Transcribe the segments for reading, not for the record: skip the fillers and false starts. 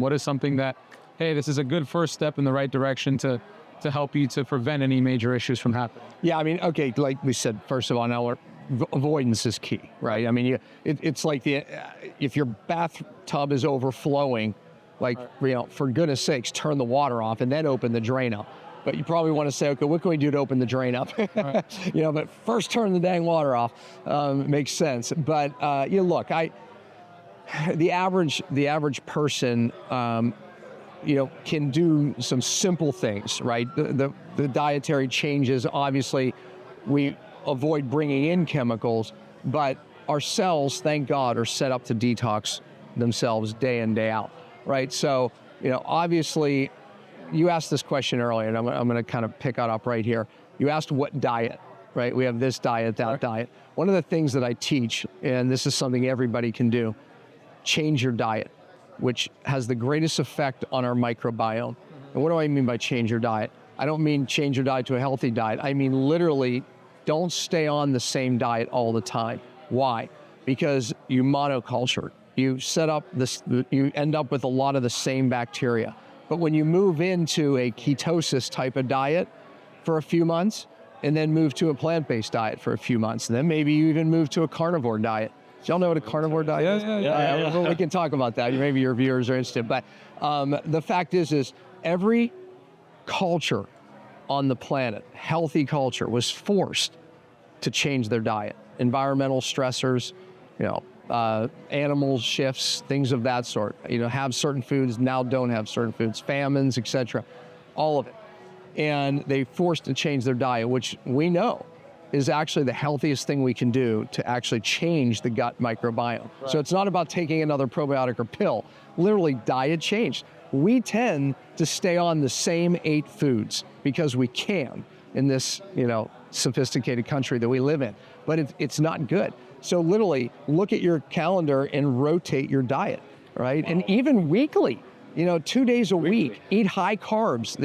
What is something that, hey, this is a good first step in the right direction to help you to prevent any major issues from happening? Yeah, I mean, okay, like we said, first of all, now avoidance is key, right? I mean, it's like if your bathtub is overflowing, like, for goodness sakes, turn the water off and then open the drain up. But you probably want to say, okay, what can we do to open the drain up? Right. But first turn the dang water off. Makes sense. But look, the average person, can do some simple things, right? The dietary changes, obviously, we avoid bringing in chemicals, but our cells, thank God, are set up to detox themselves day in, day out, right? So, obviously, you asked this question earlier, and I'm going to kind of pick it up right here. You asked what diet, right? We have this diet, that diet. One of the things that I teach, and this is something everybody can do, change your diet, which has the greatest effect on our microbiome. And what do I mean by change your diet? I don't mean change your diet to a healthy diet. I mean literally don't stay on the same diet all the time. Why? Because you monoculture. You you end up with a lot of the same bacteria. But when you move into a ketosis type of diet for a few months, and then move to a plant-based diet for a few months, and then maybe you even move to a carnivore diet. Do y'all know what a carnivore diet is? Yeah. Well, we can talk about that. Maybe your viewers are interested. But the fact is every culture on the planet, healthy culture, was forced to change their diet. Environmental stressors, animal shifts, things of that sort. Have certain foods, now don't have certain foods, famines, etc. All of it. And they forced to change their diet, which we know is actually the healthiest thing we can do to actually change the gut microbiome. Right. So it's not about taking another probiotic or pill, literally diet change. We tend to stay on the same 8 foods because we can in this, sophisticated country that we live in, but it's not good. So literally look at your calendar and rotate your diet, right? Wow. And even weekly, 2 days a week, eat high carbs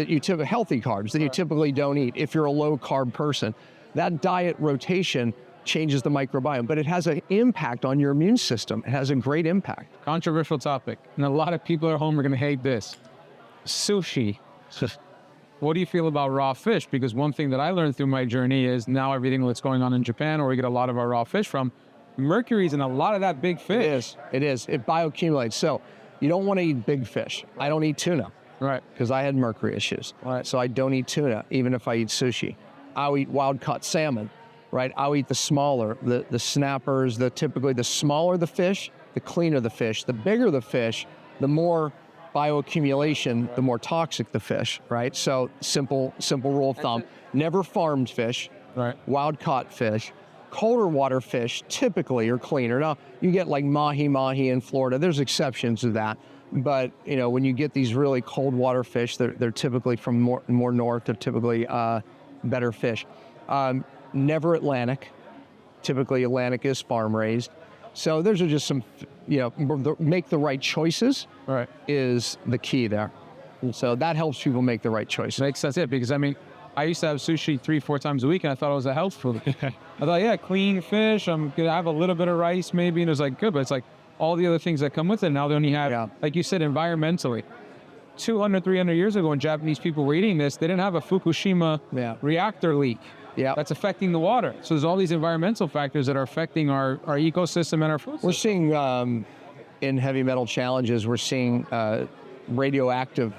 healthy carbs that you typically don't eat if you're a low carb person. That diet rotation changes the microbiome, but it has an impact on your immune system. It has a great impact. Controversial topic, and a lot of people at home are going to hate this. Sushi. What do you feel about raw fish? Because one thing that I learned through my journey is now everything that's going on in Japan, where we get a lot of our raw fish from, mercury's in a lot of that big fish. It is. It bioaccumulates. So you don't want to eat big fish. I don't eat tuna. Right. Because I had mercury issues. Right. So I don't eat tuna, even if I eat sushi. I'll eat wild-caught salmon, right? I'll eat the smaller, the snappers, typically the smaller the fish, the cleaner the fish. The bigger the fish, the more bioaccumulation, the more toxic the fish, right? So simple rule of thumb, never farmed fish, right? Wild-caught fish. Colder water fish typically are cleaner. Now, you get like mahi in Florida. There's exceptions to that. But, when you get these really cold water fish, they're typically from more north. They're typically better fish. Never Atlantic. Typically Atlantic is farm raised. So those are just some, make the right choices. Right. Is the key there. And so that helps people make the right choices. Makes sense, because I used to have sushi 3-4 times a week, and I thought it was a health food. I thought, clean fish, I'm gonna have a little bit of rice maybe, and it was like good, but it's like all the other things that come with it. Now they only have, like you said, environmentally. 200, 300 years ago when Japanese people were eating this, they didn't have a Fukushima reactor leak. Yeah, that's affecting the water. So there's all these environmental factors that are affecting our ecosystem and our food system. We're seeing, in heavy metal challenges, we're seeing radioactive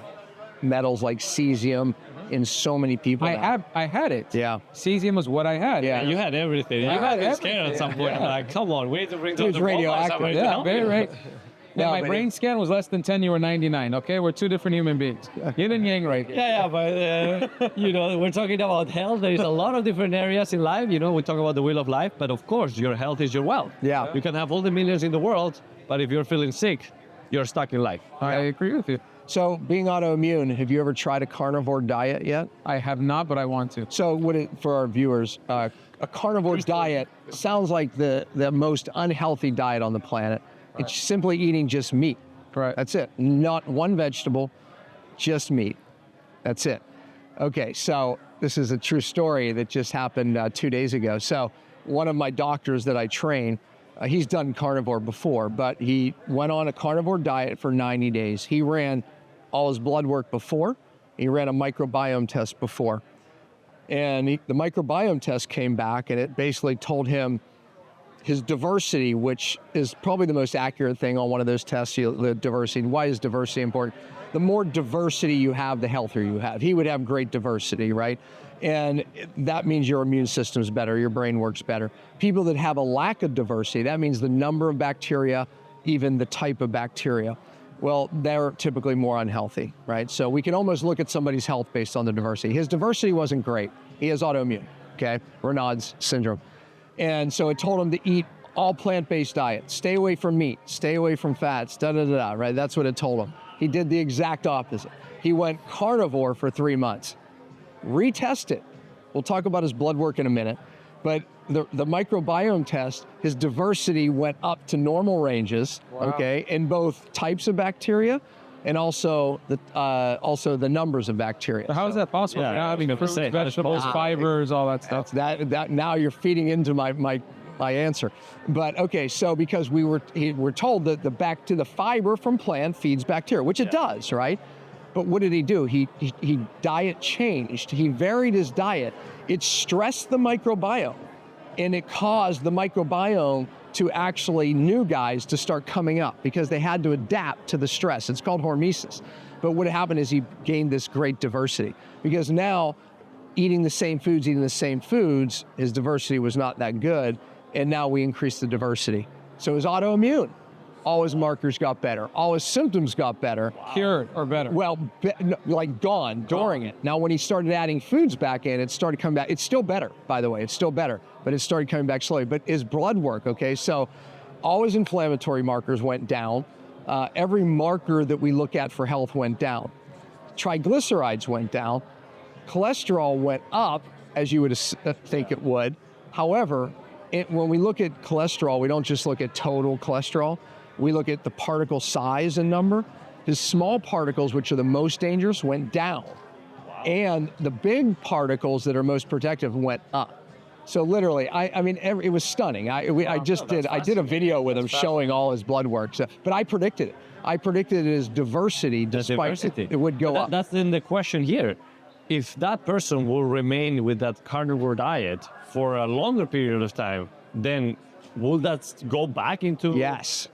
metals like cesium in so many people. I had it. Yeah. Cesium was what I had. Yeah, you had everything. I had everything. Scared at some point. I'm like, come on, we need to bring the radioactive. Yeah, very right. No, my brain scan was less than 10, you were 99, okay? We're 2 different human beings. Yin and yang right here. Yeah, but, we're talking about health. There's a lot of different areas in life. We talk about the wheel of life, but of course, your health is your wealth. Yeah. You can have all the millions in the world, but if you're feeling sick, you're stuck in life. I agree with you. So being autoimmune, have you ever tried a carnivore diet yet? I have not, but I want to. So for our viewers, a carnivore diet sounds like the most unhealthy diet on the planet. Right. It's simply eating just meat. Right. That's it. Not one vegetable, just meat. That's it. Okay, so this is a true story that just happened 2 days ago. So one of my doctors that I train, He's done carnivore before, but he went on a carnivore diet for 90 days. He ran all his blood work before. He ran a microbiome test before. And the microbiome test came back, and it basically told him his diversity, which is probably the most accurate thing on one of those tests, the diversity. Why is diversity important? The more diversity you have, the healthier you have. He would have great diversity, right? And that means your immune system's better, your brain works better. People that have a lack of diversity, that means the number of bacteria, even the type of bacteria, well, they're typically more unhealthy, right? So we can almost look at somebody's health based on the diversity. His diversity wasn't great. He has autoimmune, okay? Raynaud's syndrome. And so it told him to eat all plant-based diet, stay away from meat, stay away from fats, da-da-da-da, right? That's what it told him. He did the exact opposite. He went carnivore for 3 months, retested. We'll talk about his blood work in a minute, but the microbiome test, his diversity went up to normal ranges, okay, in both types of bacteria and also the numbers of bacteria. So how is that possible? Yeah, I mean, fruits, vegetables, fibers, all that stuff. That now you're feeding into my answer. But okay, so because we're told that the fiber from plant feeds bacteria, which it does, right? But what did he do? He diet changed. He varied his diet. It stressed the microbiome, and it caused the microbiome to actually new guys to start coming up because they had to adapt to the stress. It's called hormesis. But what happened is he gained this great diversity because now eating the same foods, his diversity was not that good. And now we increased the diversity. So his autoimmune, all his markers got better. All his symptoms got better. Cured or better. Well, like gone during it. Now, when he started adding foods back in, it started coming back. It's still better, by the way. It's still better, but it started coming back slowly. But his blood work, okay, so all his inflammatory markers went down. Every marker that we look at for health went down. Triglycerides went down. Cholesterol went up, as you would think it would. However, when we look at cholesterol, we don't just look at total cholesterol. We look at the particle size and number. His small particles, which are the most dangerous, went down. Wow. And the big particles that are most protective went up. So literally, I mean, it was stunning. I did a video with him showing all his blood work. So, but I predicted it. I predicted his diversity, despite it would go up. That's then the question here. If that person will remain with that carnivore diet for a longer period of time, then will that go back into? Yes,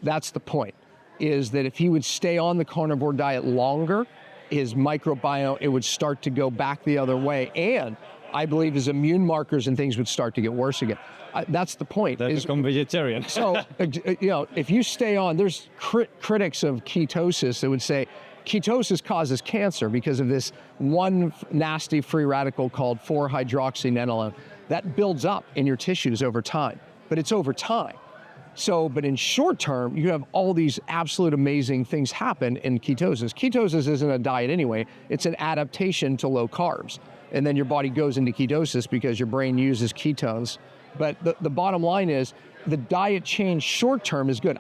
that's the point, is that if he would stay on the carnivore diet longer, his microbiome, it would start to go back the other way. And I believe his immune markers and things would start to get worse again. That's the point. They become vegetarian. So, if you stay on, there's critics of ketosis that would say, ketosis causes cancer because of this one nasty free radical called 4-hydroxynonenal that builds up in your tissues over time, but it's over time. So, but in short term, you have all these absolute amazing things happen in ketosis. Ketosis isn't a diet anyway, it's an adaptation to low carbs. And then your body goes into ketosis because your brain uses ketones. But the bottom line is the diet change short term is good.